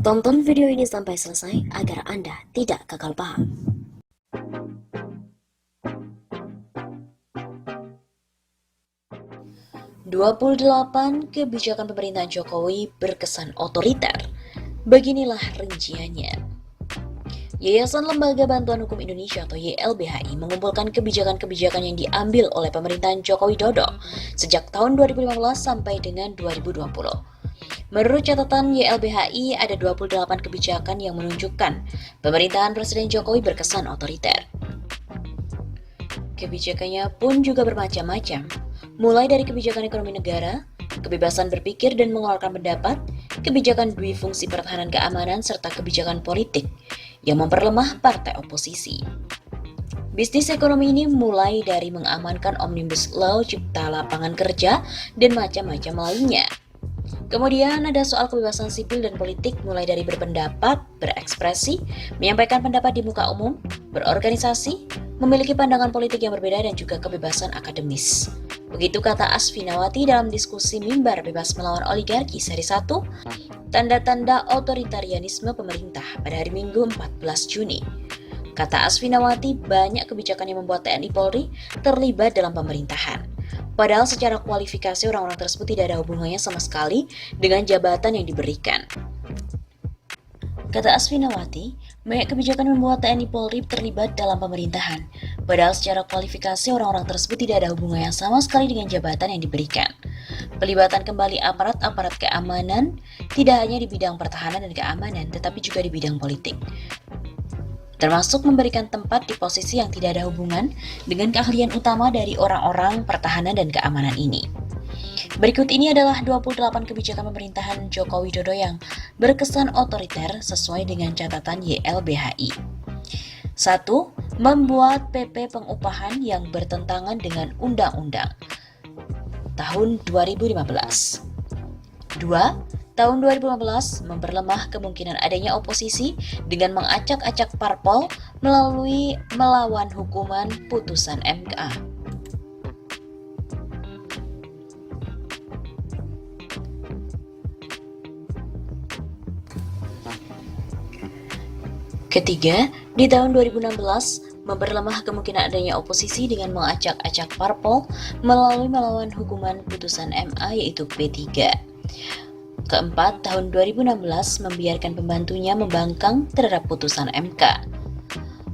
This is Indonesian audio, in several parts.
Tonton video ini sampai selesai agar Anda tidak gagal paham. "28 kebijakan pemerintahan Jokowi berkesan otoriter." Beginilah rinciannya. Yayasan Lembaga Bantuan Hukum Indonesia atau YLBHI mengumpulkan kebijakan-kebijakan yang diambil oleh pemerintahan Joko Widodo sejak tahun 2015 sampai dengan 2020. Menurut catatan YLBHI, ada 28 kebijakan yang menunjukkan pemerintahan Presiden Jokowi berkesan otoriter. Kebijakannya pun juga bermacam-macam, mulai dari kebijakan ekonomi negara, kebebasan berpikir dan mengeluarkan pendapat, kebijakan dwifungsi pertahanan keamanan, serta kebijakan politik yang memperlemah partai oposisi. Bisnis ekonomi ini mulai dari mengamankan Omnibus Law, Cipta Lapangan Kerja, dan macam-macam lainnya. Kemudian ada soal kebebasan sipil dan politik, mulai dari berpendapat, berekspresi, menyampaikan pendapat di muka umum, berorganisasi, memiliki pandangan politik yang berbeda, dan juga kebebasan akademis. Begitu kata Asfinawati dalam diskusi Mimbar Bebas Melawan Oligarki seri 1, tanda-tanda otoritarianisme pemerintah pada hari Minggu 14 Juni. Kata Asfinawati, banyak kebijakan yang membuat TNI Polri terlibat dalam pemerintahan. Padahal secara kualifikasi orang-orang tersebut tidak ada hubungannya sama sekali dengan jabatan yang diberikan. Kata Asfinawati, banyak kebijakan membuat TNI Polri terlibat dalam pemerintahan. Padahal secara kualifikasi orang-orang tersebut tidak ada hubungannya sama sekali dengan jabatan yang diberikan. Pelibatan kembali aparat-aparat keamanan tidak hanya di bidang pertahanan dan keamanan, tetapi juga di bidang politik, termasuk memberikan tempat di posisi yang tidak ada hubungan dengan keahlian utama dari orang-orang pertahanan dan keamanan ini. Berikut ini adalah 28 kebijakan pemerintahan Joko Widodo yang berkesan otoriter sesuai dengan catatan YLBHI. 1. Membuat PP pengupahan yang bertentangan dengan undang-undang tahun 2015. 2. Tahun 2015 memperlemah kemungkinan adanya oposisi dengan mengacak-acak parpol melalui melawan hukuman putusan MK. Ketiga, di tahun 2016 memperlemah kemungkinan adanya oposisi dengan mengacak-acak parpol melalui melawan hukuman putusan MA yaitu P3. Keempat, tahun 2016 membiarkan pembantunya membangkang terhadap putusan MK.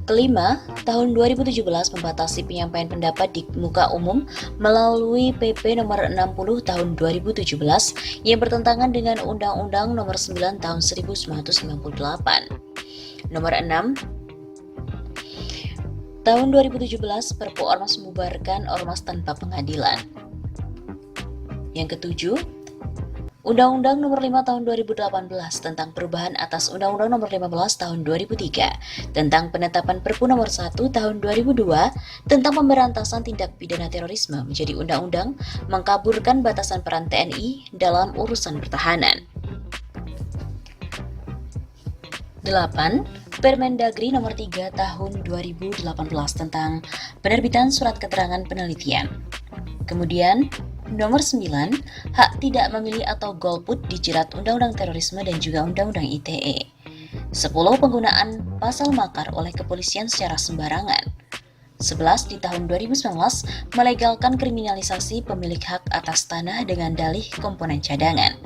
Kelima, tahun 2017 membatasi penyampaian pendapat di muka umum melalui PP nomor 60 tahun 2017 yang bertentangan dengan Undang-Undang nomor 9 tahun 1998. Nomor 6, tahun 2017 Perpu Ormas membubarkan ormas tanpa pengadilan. Yang ketujuh, Undang-Undang Nomor 5 Tahun 2018 tentang perubahan atas Undang-Undang Nomor 15 Tahun 2003 tentang penetapan Perpu Nomor 1 Tahun 2002 tentang pemberantasan tindak pidana terorisme menjadi undang-undang mengkaburkan batasan peran TNI dalam urusan pertahanan. 8. Permendagri Nomor 3 Tahun 2018 tentang penerbitan surat keterangan penelitian. Kemudian Nomor 9, hak tidak memilih atau golput dijerat Undang-Undang Terorisme dan juga Undang-Undang ITE. 10. Penggunaan pasal makar oleh kepolisian secara sembarangan. 11. Di tahun 2019 melegalkan kriminalisasi pemilik hak atas tanah dengan dalih komponen cadangan.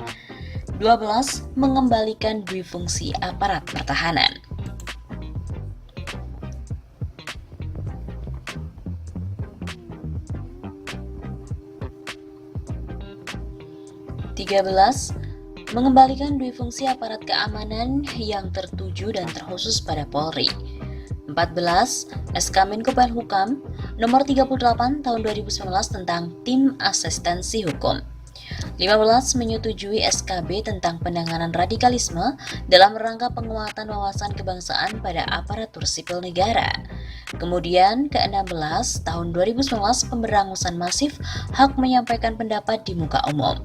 12. Mengembalikan dwifungsi aparat pertahanan. 13. Mengembalikan dwifungsi aparat keamanan yang tertuju dan terkhusus pada Polri. 14. SK Menko Polhukam Nomor 38 Tahun 2019 tentang Tim Asistensi Hukum. 15. Menyetujui SKB tentang penanganan radikalisme dalam rangka penguatan wawasan kebangsaan pada aparatur sipil negara. Kemudian ke-16 tahun 2019 pemberangusan masif hak menyampaikan pendapat di muka umum.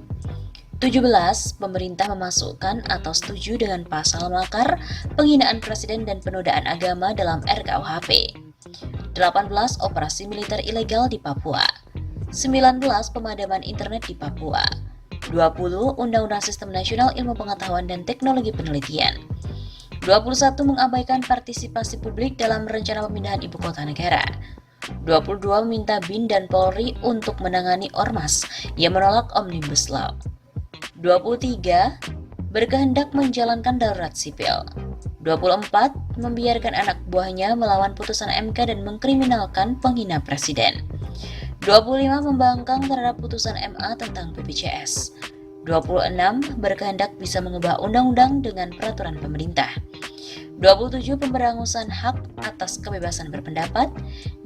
17. Pemerintah memasukkan atau setuju dengan pasal makar, penghinaan presiden dan penodaan agama dalam RKUHP. 18. Operasi militer ilegal di Papua. 19. Pemadaman internet di Papua. 20. Undang-Undang Sistem Nasional Ilmu Pengetahuan dan Teknologi Penelitian. 21. Mengabaikan partisipasi publik dalam rencana pemindahan ibu kota negara. 22. Meminta BIN dan Polri untuk menangani ormas yang menolak Omnibus Law. 23. Berkehendak menjalankan darurat sipil. 24. Membiarkan anak buahnya melawan putusan MK dan mengkriminalkan penghina presiden. 25. Membangkang terhadap putusan MA tentang BPJS. 26. Berkehendak bisa mengubah undang-undang dengan peraturan pemerintah. 27. Pemberangusan hak atas kebebasan berpendapat.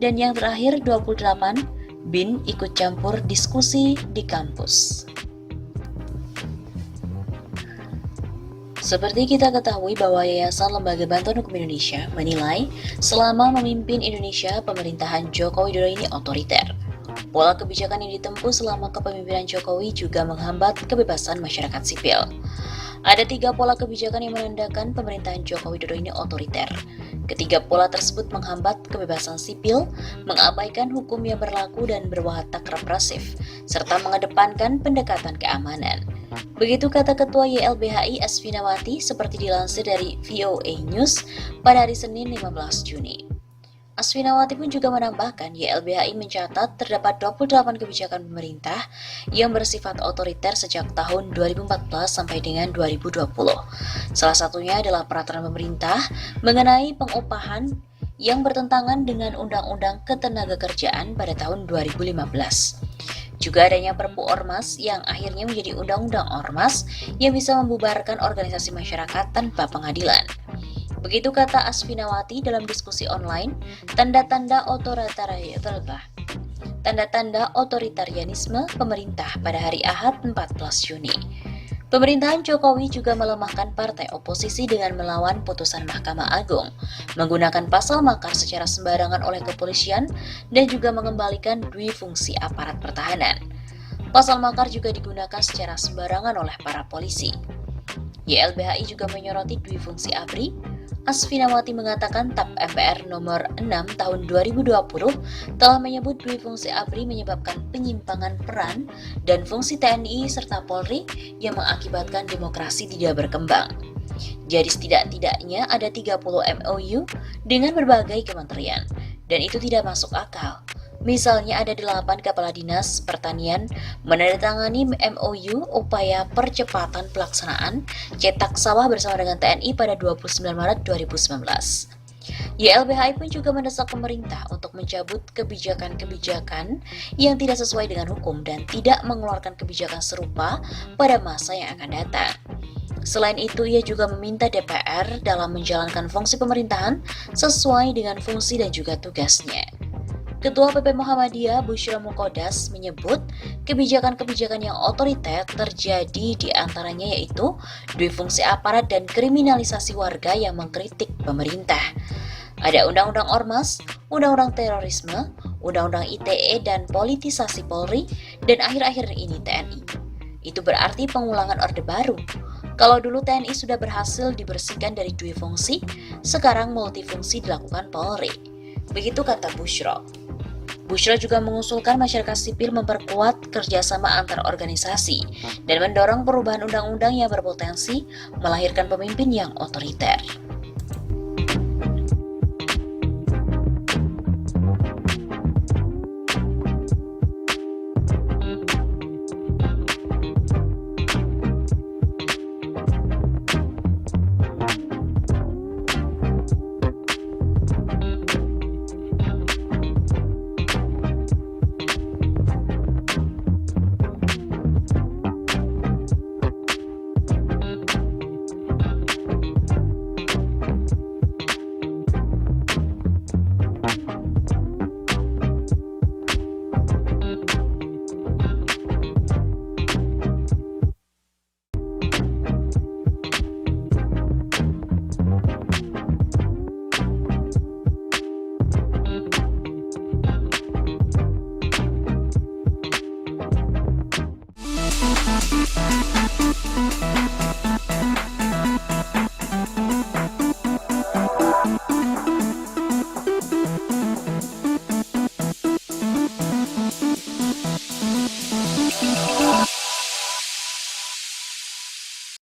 Dan yang terakhir 28. BIN ikut campur diskusi di kampus. Seperti kita ketahui bahwa Yayasan Lembaga Bantuan Hukum Indonesia menilai selama memimpin Indonesia, pemerintahan Joko Widodo ini otoriter. Pola kebijakan yang ditempuh selama kepemimpinan Jokowi juga menghambat kebebasan masyarakat sipil. Ada 3 pola kebijakan yang menandakan pemerintahan Joko Widodo ini otoriter. Ketiga pola tersebut menghambat kebebasan sipil, mengabaikan hukum yang berlaku dan berwatak represif, serta mengedepankan pendekatan keamanan. Begitu kata Ketua YLBHI Asfinawati seperti dilansir dari VOA News pada hari Senin 15 Juni. Asfinawati pun juga menambahkan YLBHI mencatat terdapat 28 kebijakan pemerintah yang bersifat otoriter sejak tahun 2014 sampai dengan 2020. Salah satunya adalah peraturan pemerintah mengenai pengupahan yang bertentangan dengan Undang-Undang Ketenagakerjaan pada tahun 2015. Juga adanya Perpu Ormas yang akhirnya menjadi Undang-Undang Ormas yang bisa membubarkan organisasi masyarakat tanpa pengadilan. Begitu kata Asfinawati dalam diskusi online, tanda-tanda otoritarianisme pemerintah pada hari Ahad 14 Juni. Pemerintahan Jokowi juga melemahkan partai oposisi dengan melawan putusan Mahkamah Agung, menggunakan pasal makar secara sembarangan oleh kepolisian, dan juga mengembalikan duifungsi aparat pertahanan. Pasal makar juga digunakan secara sembarangan oleh para polisi. YLBHI juga menyoroti duifungsi ABRI. Asfinawati mengatakan TAP MPR nomor 6 tahun 2020 telah menyebut duifungsi ABRI menyebabkan penyimpangan peran dan fungsi TNI serta Polri yang mengakibatkan demokrasi tidak berkembang. Jadi setidak-tidaknya ada 30 MOU dengan berbagai kementerian, dan itu tidak masuk akal. Misalnya ada 8 kepala dinas pertanian menandatangani MOU upaya percepatan pelaksanaan cetak sawah bersama dengan TNI pada 29 Maret 2019. YLBHI pun juga mendesak pemerintah untuk mencabut kebijakan-kebijakan yang tidak sesuai dengan hukum dan tidak mengeluarkan kebijakan serupa pada masa yang akan datang. Selain itu, ia juga meminta DPR dalam menjalankan fungsi pemerintahan sesuai dengan fungsi dan juga tugasnya. Ketua PP Muhammadiyah Bushra Muqaddas menyebut kebijakan-kebijakan yang otoriter terjadi di antaranya yaitu duifungsi aparat dan kriminalisasi warga yang mengkritik pemerintah. Ada Undang-Undang Ormas, Undang-Undang Terorisme, Undang-Undang ITE dan politisasi Polri, dan akhir-akhir ini TNI. Itu berarti pengulangan Orde Baru. Kalau dulu TNI sudah berhasil dibersihkan dari duifungsi, sekarang multifungsi dilakukan Polri. Begitu kata Bushra. Bushra juga mengusulkan masyarakat sipil memperkuat kerjasama antar organisasi dan mendorong perubahan undang-undang yang berpotensi melahirkan pemimpin yang otoriter.